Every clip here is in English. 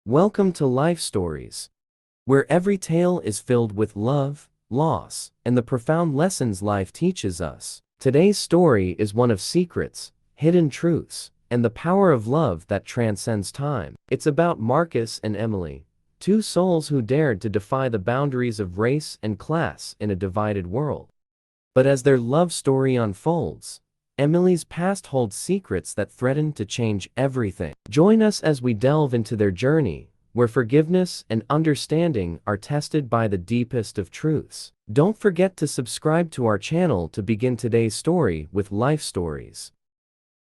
Welcome to Life Stories, where every tale is filled with love, loss, and the profound lessons life teaches us. Today's story is one of secrets, hidden truths, and the power of love that transcends time. It's about Marcus and Emily, two souls who dared to defy the boundaries of race and class in a divided world. But as their love story unfolds, Emily's past holds secrets that threaten to change everything. Join us as we delve into their journey, where forgiveness and understanding are tested by the deepest of truths. Don't forget to subscribe to our channel to begin today's story with Life Stories.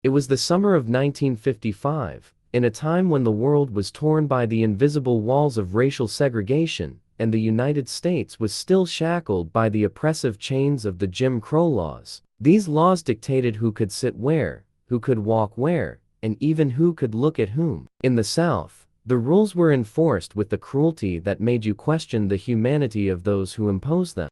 It was the summer of 1955, in a time when the world was torn by the invisible walls of racial segregation, and the United States was still shackled by the oppressive chains of the Jim Crow laws. These laws dictated who could sit where, who could walk where, and even who could look at whom. In the South, the rules were enforced with the cruelty that made you question the humanity of those who imposed them.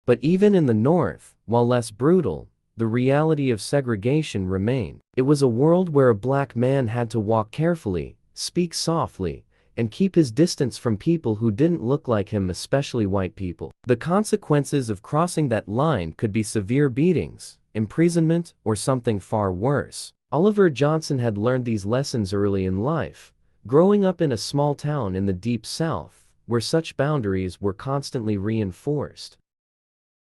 But even in the North, while less brutal, the reality of segregation remained. It was a world where a black man had to walk carefully, speak softly, and keep his distance from people who didn't look like him, especially white people. The consequences of crossing that line could be severe beatings, imprisonment, or something far worse. Oliver Johnson had learned these lessons early in life, growing up in a small town in the Deep South, where such boundaries were constantly reinforced.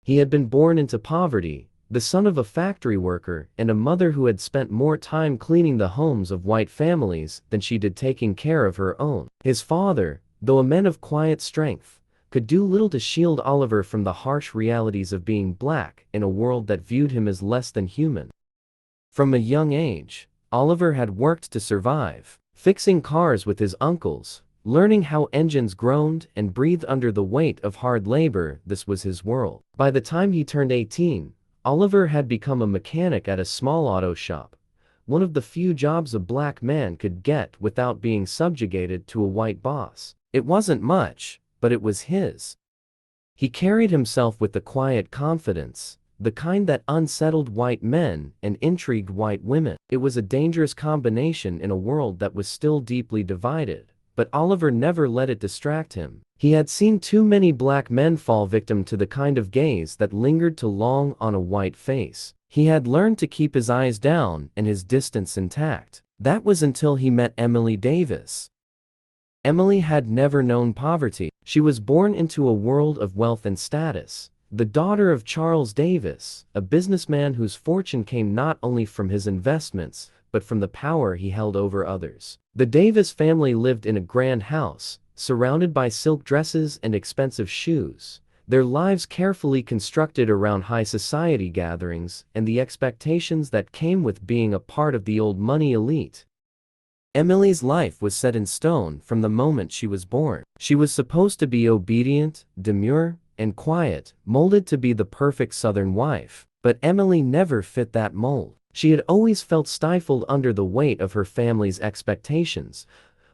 He had been born into poverty, the son of a factory worker and a mother who had spent more time cleaning the homes of white families than she did taking care of her own. His father, though a man of quiet strength, could do little to shield Oliver from the harsh realities of being black in a world that viewed him as less than human. From a young age, Oliver had worked to survive, fixing cars with his uncles, learning how engines groaned and breathed under the weight of hard labor. This was his world. By the time he turned 18, Oliver had become a mechanic at a small auto shop, one of the few jobs a black man could get without being subjugated to a white boss. It wasn't much, but it was his. He carried himself with a quiet confidence, the kind that unsettled white men and intrigued white women. It was a dangerous combination in a world that was still deeply divided, but Oliver never let it distract him. He had seen too many black men fall victim to the kind of gaze that lingered too long on a white face. He had learned to keep his eyes down and his distance intact. That was until he met Emily Davis. Emily had never known poverty. She was born into a world of wealth and status, the daughter of Charles Davis, a businessman whose fortune came not only from his investments, but from the power he held over others. The Davis family lived in a grand house, surrounded by silk dresses and expensive shoes, their lives carefully constructed around high society gatherings and the expectations that came with being a part of the old money elite. Emily's life was set in stone from the moment she was born. She was supposed to be obedient, demure, and quiet, molded to be the perfect Southern wife. But Emily never fit that mold. She had always felt stifled under the weight of her family's expectations,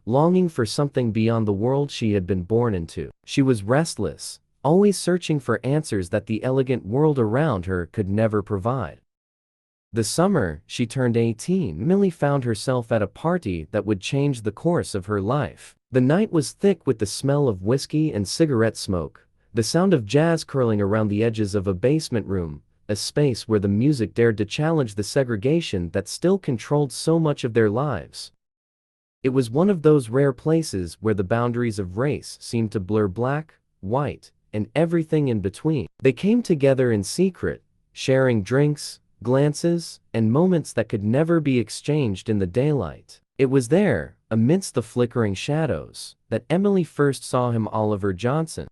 longing for something beyond the world she had been born into. She was restless, always searching for answers that the elegant world around her could never provide. The summer she turned 18, Emily found herself at a party that would change the course of her life. The night was thick with the smell of whiskey and cigarette smoke, the sound of jazz curling around the edges of a basement room, a space where the music dared to challenge the segregation that still controlled so much of their lives. It was one of those rare places where the boundaries of race seemed to blur black, white, and everything in between. They came together in secret, sharing drinks, glances, and moments that could never be exchanged in the daylight. It was there, amidst the flickering shadows, that Emily first saw him, Oliver Johnson.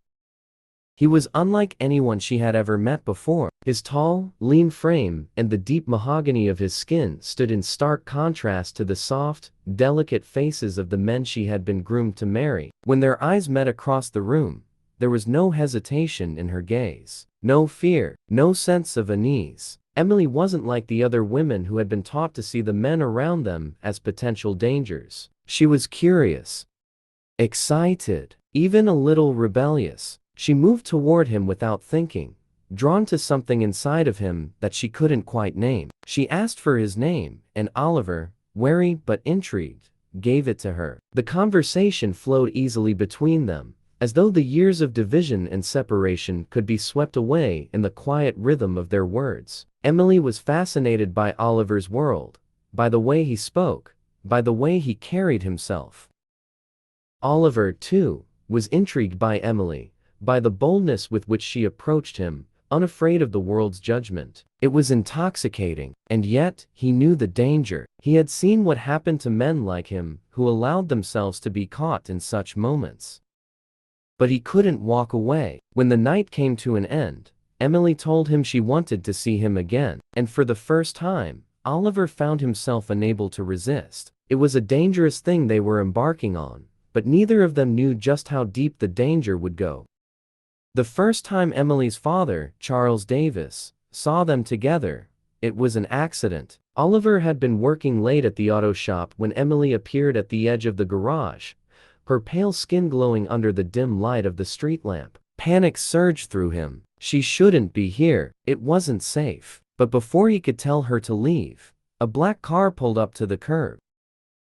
He was unlike anyone she had ever met before. His tall, lean frame and the deep mahogany of his skin stood in stark contrast to the soft, delicate faces of the men she had been groomed to marry. When their eyes met across the room, there was no hesitation in her gaze, no fear, no sense of unease. Emily wasn't like the other women who had been taught to see the men around them as potential dangers. She was curious, excited, even a little rebellious. She moved toward him without thinking, drawn to something inside of him that she couldn't quite name. She asked for his name, and Oliver, wary but intrigued, gave it to her. The conversation flowed easily between them, as though the years of division and separation could be swept away in the quiet rhythm of their words. Emily was fascinated by Oliver's world, by the way he spoke, by the way he carried himself. Oliver, too, was intrigued by Emily, by the boldness with which she approached him, unafraid of the world's judgment. It was intoxicating, and yet, he knew the danger. He had seen what happened to men like him, who allowed themselves to be caught in such moments. But he couldn't walk away. When the night came to an end, Emily told him she wanted to see him again, and for the first time, Oliver found himself unable to resist. It was a dangerous thing they were embarking on, but neither of them knew just how deep the danger would go. The first time Emily's father, Charles Davis, saw them together, it was an accident. Oliver had been working late at the auto shop when Emily appeared at the edge of the garage, her pale skin glowing under the dim light of the street lamp. Panic surged through him. She shouldn't be here, it wasn't safe. But before he could tell her to leave, a black car pulled up to the curb.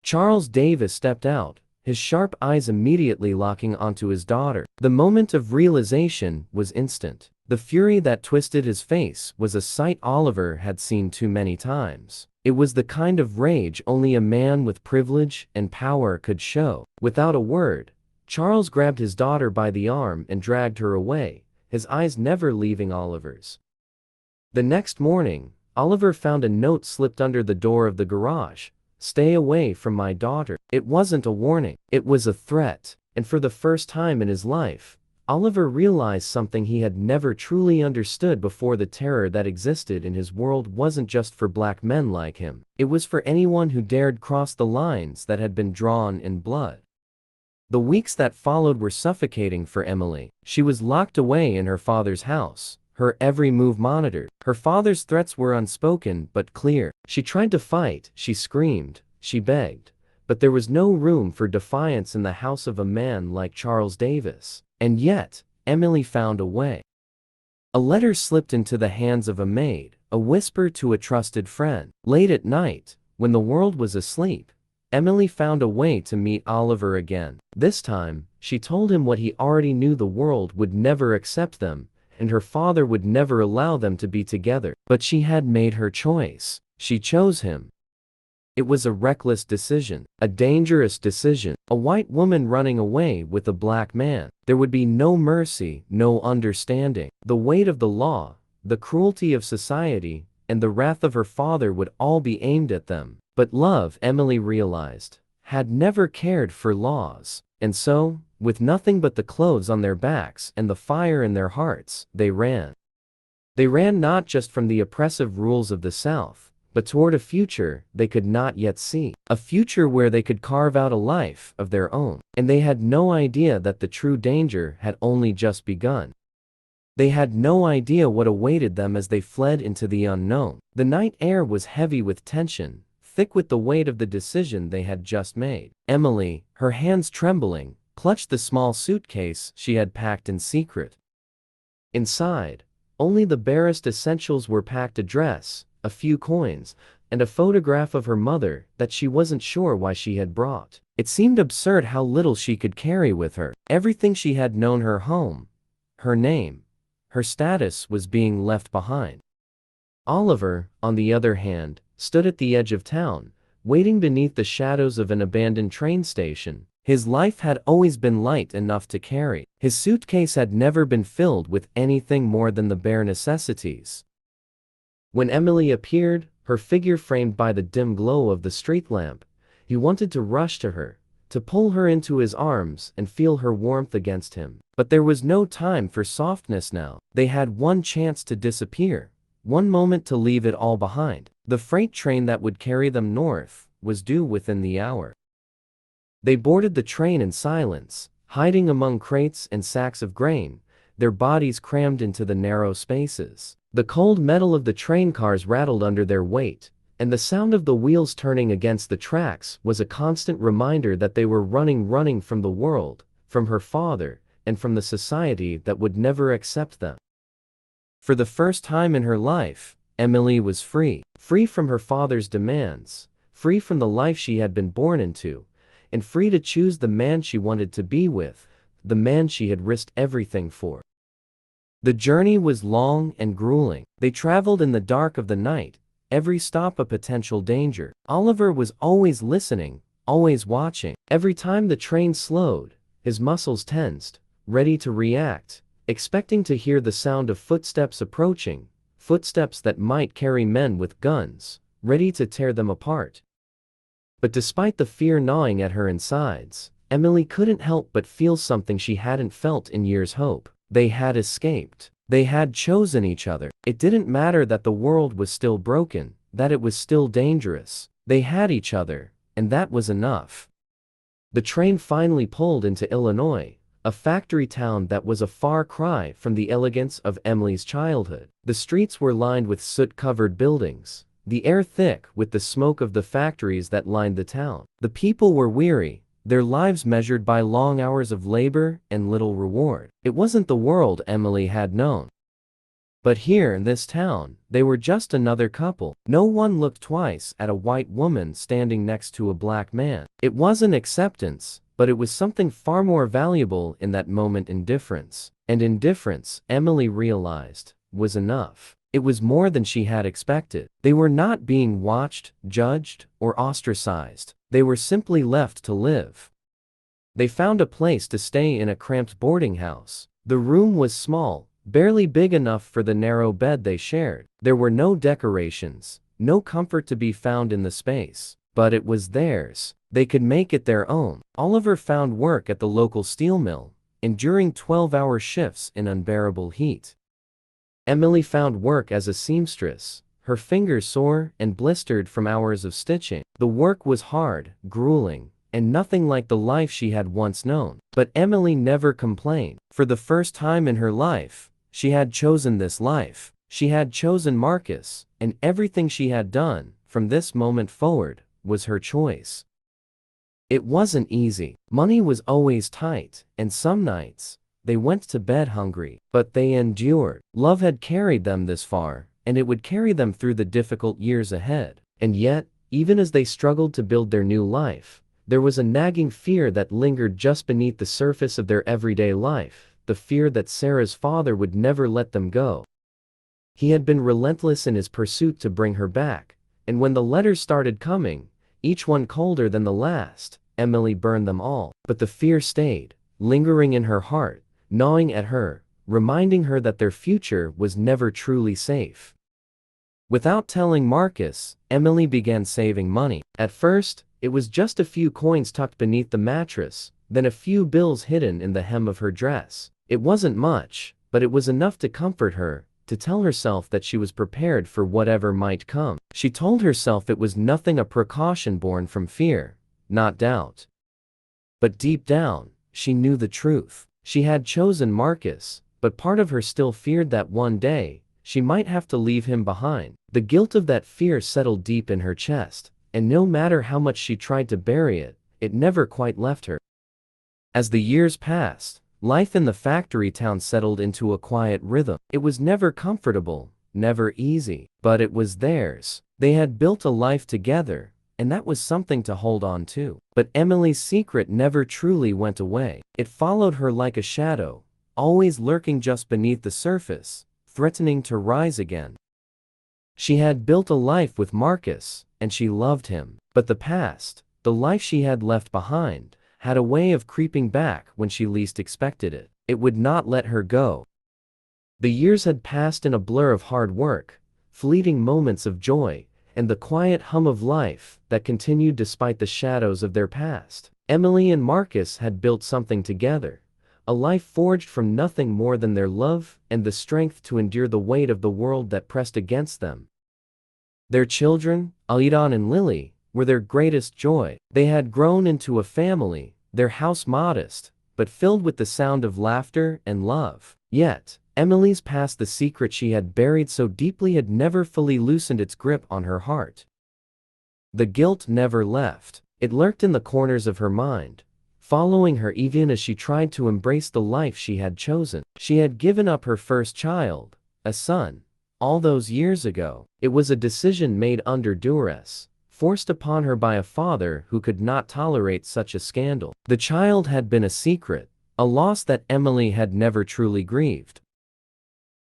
Charles Davis stepped out, his sharp eyes immediately locking onto his daughter. The moment of realization was instant. The fury that twisted his face was a sight Oliver had seen too many times. It was the kind of rage only a man with privilege and power could show. Without a word, Charles grabbed his daughter by the arm and dragged her away, his eyes never leaving Oliver's. The next morning, Oliver found a note slipped under the door of the garage. "Stay away from my daughter." It wasn't a warning, it was a threat. And for the first time in his life, Oliver realized something he had never truly understood before: the terror that existed in his world wasn't just for black men like him. It was for anyone who dared cross the lines that had been drawn in blood. The weeks that followed were suffocating for Emily. She was locked away in her father's house, her every move monitored. Her father's threats were unspoken but clear. She tried to fight, she screamed, she begged, but there was no room for defiance in the house of a man like Charles Davis. And yet, Emily found a way. A letter slipped into the hands of a maid, a whisper to a trusted friend. Late at night, when the world was asleep, Emily found a way to meet Oliver again. This time, she told him what he already knew: the world would never accept them, and her father would never allow them to be together. But she had made her choice. She chose him. It was a reckless decision, a dangerous decision. A white woman running away with a black man. There would be no mercy, no understanding. The weight of the law, the cruelty of society, and the wrath of her father would all be aimed at them. But love, Emily realized, had never cared for laws. And so, with nothing but the clothes on their backs and the fire in their hearts, they ran. They ran not just from the oppressive rules of the South, but toward a future they could not yet see. A future where they could carve out a life of their own. And they had no idea that the true danger had only just begun. They had no idea what awaited them as they fled into the unknown. The night air was heavy with tension, thick with the weight of the decision they had just made. Emily, her hands trembling, clutched the small suitcase she had packed in secret. Inside, only the barest essentials were packed: a dress, a few coins, and a photograph of her mother that she wasn't sure why she had brought. It seemed absurd how little she could carry with her. Everything she had known: her home, her name, her status, was being left behind. Oliver, on the other hand, stood at the edge of town, waiting beneath the shadows of an abandoned train station. His life had always been light enough to carry. His suitcase had never been filled with anything more than the bare necessities. When Emily appeared, her figure framed by the dim glow of the street lamp, he wanted to rush to her, to pull her into his arms and feel her warmth against him. But there was no time for softness now. They had one chance to disappear, one moment to leave it all behind. The freight train that would carry them north was due within the hour. They boarded the train in silence, hiding among crates and sacks of grain, their bodies crammed into the narrow spaces. The cold metal of the train cars rattled under their weight, and the sound of the wheels turning against the tracks was a constant reminder that they were running from the world, from her father, and from the society that would never accept them. For the first time in her life, Emily was free. Free from her father's demands, free from the life she had been born into, and free to choose the man she wanted to be with, the man she had risked everything for. The journey was long and grueling. They traveled in the dark of the night, every stop a potential danger. Oliver was always listening, always watching. Every time the train slowed, his muscles tensed, ready to react, expecting to hear the sound of footsteps approaching, footsteps that might carry men with guns, ready to tear them apart. But despite the fear gnawing at her insides, Emily couldn't help but feel something she hadn't felt in years: hope. They had escaped. They had chosen each other. It didn't matter that the world was still broken, that it was still dangerous. They had each other, and that was enough. The train finally pulled into Illinois, a factory town that was a far cry from the elegance of Emily's childhood. The streets were lined with soot-covered buildings, the air thick with the smoke of the factories that lined the town. The people were weary, their lives measured by long hours of labor and little reward. It wasn't the world Emily had known. But here in this town, they were just another couple. No one looked twice at a white woman standing next to a black man. It wasn't acceptance, but it was something far more valuable in that moment: indifference. And indifference, Emily realized, was enough. It was more than she had expected. They were not being watched, judged, or ostracized. They were simply left to live. They found a place to stay in a cramped boarding house. The room was small, barely big enough for the narrow bed they shared. There were no decorations, no comfort to be found in the space, but it was theirs. They could make it their own. Oliver found work at the local steel mill, enduring 12-hour shifts in unbearable heat. Emily found work as a seamstress, her fingers sore and blistered from hours of stitching. The work was hard, grueling, and nothing like the life she had once known. But Emily never complained. For the first time in her life, she had chosen this life. She had chosen Marcus, and everything she had done, from this moment forward, was her choice. It wasn't easy. Money was always tight, and some nights, they went to bed hungry. But they endured. Love had carried them this far, and it would carry them through the difficult years ahead. And yet, even as they struggled to build their new life, there was a nagging fear that lingered just beneath the surface of their everyday life, the fear that Sarah's father would never let them go. He had been relentless in his pursuit to bring her back, and when the letters started coming, each one colder than the last, Emily burned them all. But the fear stayed, lingering in her heart, gnawing at her, reminding her that their future was never truly safe. Without telling Marcus, Emily began saving money. At first, it was just a few coins tucked beneath the mattress, then a few bills hidden in the hem of her dress. It wasn't much, but it was enough to comfort her, to tell herself that she was prepared for whatever might come. She told herself it was nothing, a precaution born from fear, not doubt. But deep down, she knew the truth. She had chosen Marcus, but part of her still feared that one day, she might have to leave him behind. The guilt of that fear settled deep in her chest, and no matter how much she tried to bury it, it never quite left her. As the years passed, life in the factory town settled into a quiet rhythm. It was never comfortable, never easy, but it was theirs. They had built a life together, and that was something to hold on to. But Emily's secret never truly went away. It followed her like a shadow, always lurking just beneath the surface, threatening to rise again. She had built a life with Marcus, and she loved him. But the past, the life she had left behind, had a way of creeping back when she least expected it. It would not let her go. The years had passed in a blur of hard work, fleeting moments of joy, and the quiet hum of life that continued despite the shadows of their past. Emily and Marcus had built something together, a life forged from nothing more than their love and the strength to endure the weight of the world that pressed against them. Their children, Aidan and Lily, were their greatest joy. They had grown into a family, their house modest, but filled with the sound of laughter and love. Yet, Emily's past, the secret she had buried so deeply, had never fully loosened its grip on her heart. The guilt never left. It lurked in the corners of her mind, following her even as she tried to embrace the life she had chosen. She had given up her first child, a son, all those years ago. It was a decision made under duress, forced upon her by a father who could not tolerate such a scandal. The child had been a secret, a loss that Emily had never truly grieved.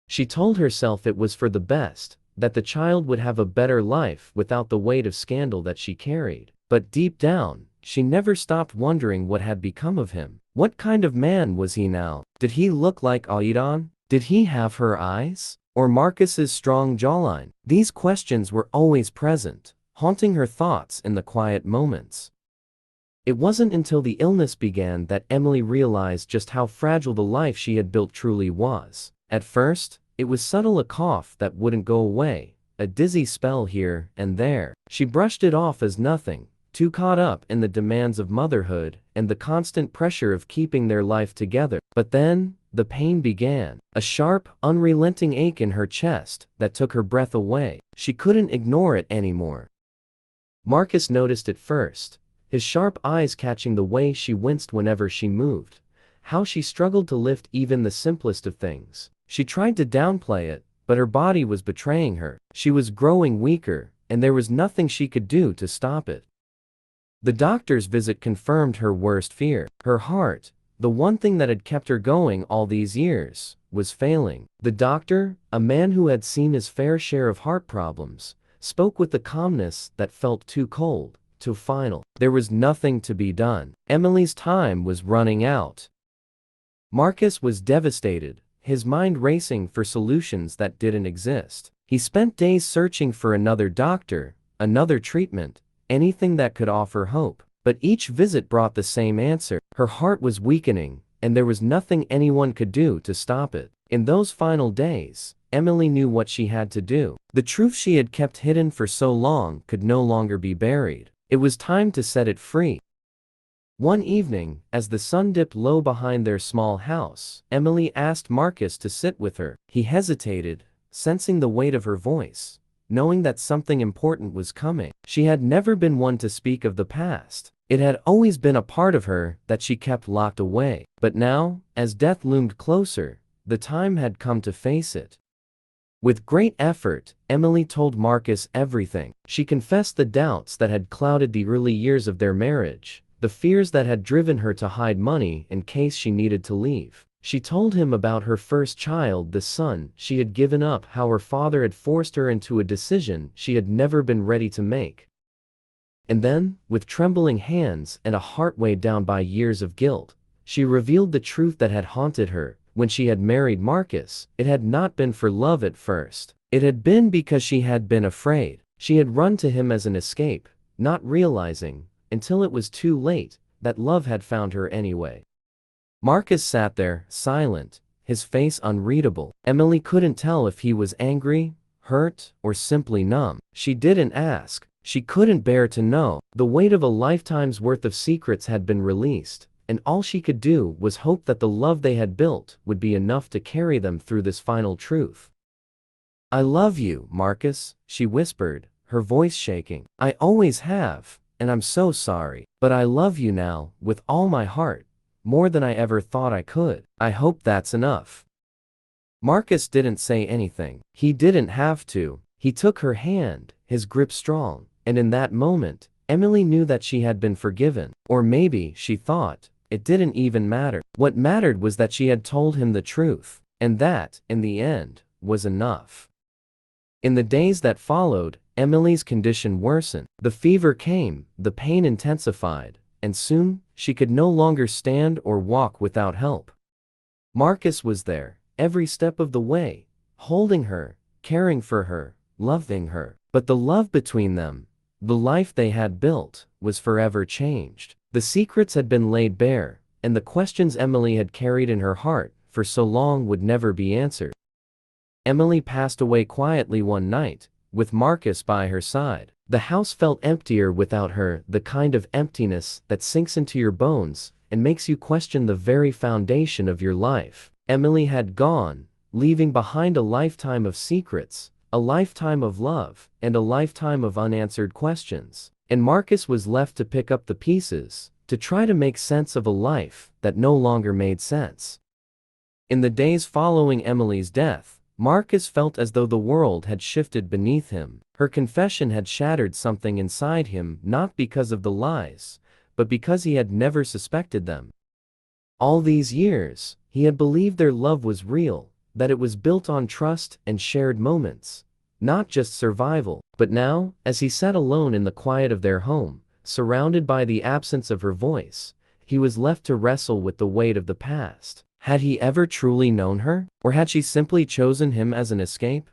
She told herself it was for the best, that the child would have a better life without the weight of scandal that she carried. But deep down, she never stopped wondering what had become of him. What kind of man was he now? Did he look like Aidan? Did he have her eyes? Or Marcus's strong jawline? These questions were always present, haunting her thoughts in the quiet moments. It wasn't until the illness began that Emily realized just how fragile the life she had built truly was. At first, it was subtle, a cough that wouldn't go away, a dizzy spell here and there. She brushed it off as nothing, too caught up in the demands of motherhood and the constant pressure of keeping their life together. But then, the pain began, a sharp, unrelenting ache in her chest that took her breath away. She couldn't ignore it anymore. Marcus noticed it first, his sharp eyes catching the way she winced whenever she moved, how she struggled to lift even the simplest of things. She tried to downplay it, but her body was betraying her. She was growing weaker, and there was nothing she could do to stop it. The doctor's visit confirmed her worst fear. Her heart, the one thing that had kept her going all these years, was failing. The doctor, a man who had seen his fair share of heart problems, spoke with the calmness that felt too cold, too final. There was nothing to be done. Emily's time was running out. Marcus was devastated, his mind racing for solutions that didn't exist. He spent days searching for another doctor, another treatment, anything that could offer hope. But each visit brought the same answer. Her heart was weakening, and there was nothing anyone could do to stop it. In those final days, Emily knew what she had to do. The truth she had kept hidden for so long could no longer be buried. It was time to set it free. One evening, as the sun dipped low behind their small house, Emily asked Marcus to sit with her. He hesitated, sensing the weight of her voice, knowing that something important was coming. She had never been one to speak of the past. It had always been a part of her that she kept locked away. But now, as death loomed closer, the time had come to face it. With great effort, Emily told Marcus everything. She confessed the doubts that had clouded the early years of their marriage, the fears that had driven her to hide money in case she needed to leave. She told him about her first child, the son she had given up, how her father had forced her into a decision she had never been ready to make. And then, with trembling hands and a heart weighed down by years of guilt, she revealed the truth that had haunted her. When she had married Marcus, it had not been for love at first. It had been because she had been afraid. She had run to him as an escape, not realizing, until it was too late, that love had found her anyway. Marcus sat there, silent, his face unreadable. Emily couldn't tell if he was angry, hurt, or simply numb. She didn't ask. She couldn't bear to know. The weight of a lifetime's worth of secrets had been released, and all she could do was hope that the love they had built would be enough to carry them through this final truth. "I love you, Marcus," she whispered, her voice shaking. "I always have, and I'm so sorry. But I love you now, with all my heart, more than I ever thought I could. I hope that's enough." Marcus didn't say anything. He didn't have to. He took her hand, his grip strong, and in that moment, Emily knew that she had been forgiven. Or maybe, she thought, it didn't even matter. What mattered was that she had told him the truth, and that, in the end, was enough. In the days that followed, Emily's condition worsened. The fever came, the pain intensified, and soon, she could no longer stand or walk without help. Marcus was there, every step of the way, holding her, caring for her, loving her. But the love between them, the life they had built, was forever changed. The secrets had been laid bare, and the questions Emily had carried in her heart for so long would never be answered. Emily passed away quietly one night, with Marcus by her side. The house felt emptier without her, the kind of emptiness that sinks into your bones and makes you question the very foundation of your life. Emily had gone, leaving behind a lifetime of secrets, a lifetime of love, and a lifetime of unanswered questions. And Marcus was left to pick up the pieces, to try to make sense of a life that no longer made sense. In the days following Emily's death, Marcus felt as though the world had shifted beneath him. Her confession had shattered something inside him, not because of the lies, but because he had never suspected them. All these years, he had believed their love was real, that it was built on trust and shared moments, not just survival. But now, as he sat alone in the quiet of their home, surrounded by the absence of her voice, he was left to wrestle with the weight of the past. Had he ever truly known her, or had she simply chosen him as an escape?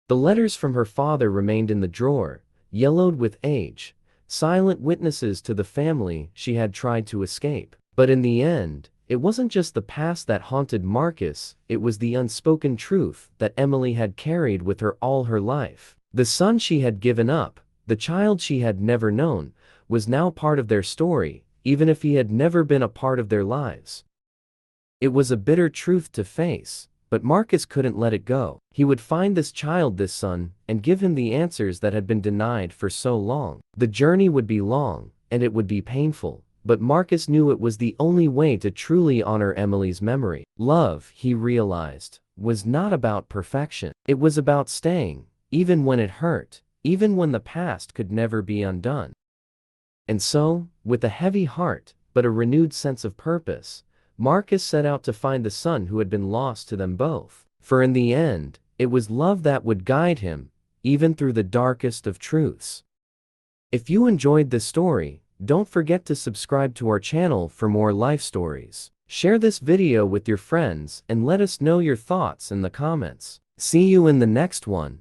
The letters from her father remained in the drawer, yellowed with age, silent witnesses to the family she had tried to escape. But in the end, it wasn't just the past that haunted Marcus, it was the unspoken truth that Emily had carried with her all her life. The son she had given up, the child she had never known, was now part of their story, even if he had never been a part of their lives. It was a bitter truth to face, but Marcus couldn't let it go. He would find this child, this son, and give him the answers that had been denied for so long. The journey would be long, and it would be painful, but Marcus knew it was the only way to truly honor Emily's memory. Love, he realized, was not about perfection. It was about staying, even when it hurt, even when the past could never be undone. And so, with a heavy heart, but a renewed sense of purpose, Marcus set out to find the son who had been lost to them both. For in the end, it was love that would guide him, even through the darkest of truths. If you enjoyed this story, don't forget to subscribe to our channel for more life stories. Share this video with your friends and let us know your thoughts in the comments. See you in the next one.